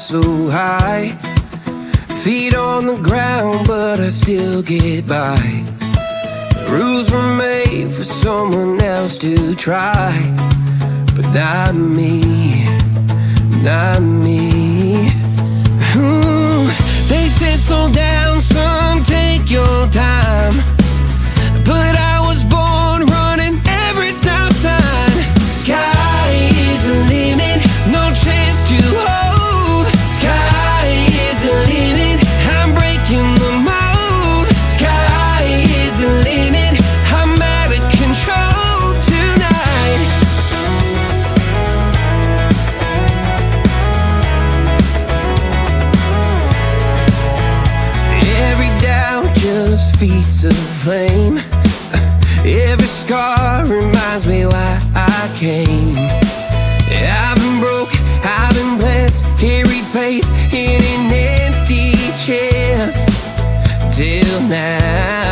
so high. Feet on the ground, but I still get by. The rules were made for someone else to try, but not me, not me. They said slow down, son, take your time, but I was born running every stop sign. Sky is the limit, no chance to hold. Sky is the limit, I'm breaking the mold. Sky is the limit, I'm out of control tonight. Every doubt just feeds the flame. Every scar reminds me why I came. I've been broke, I've been blessed, carry faith in an empty chest till now.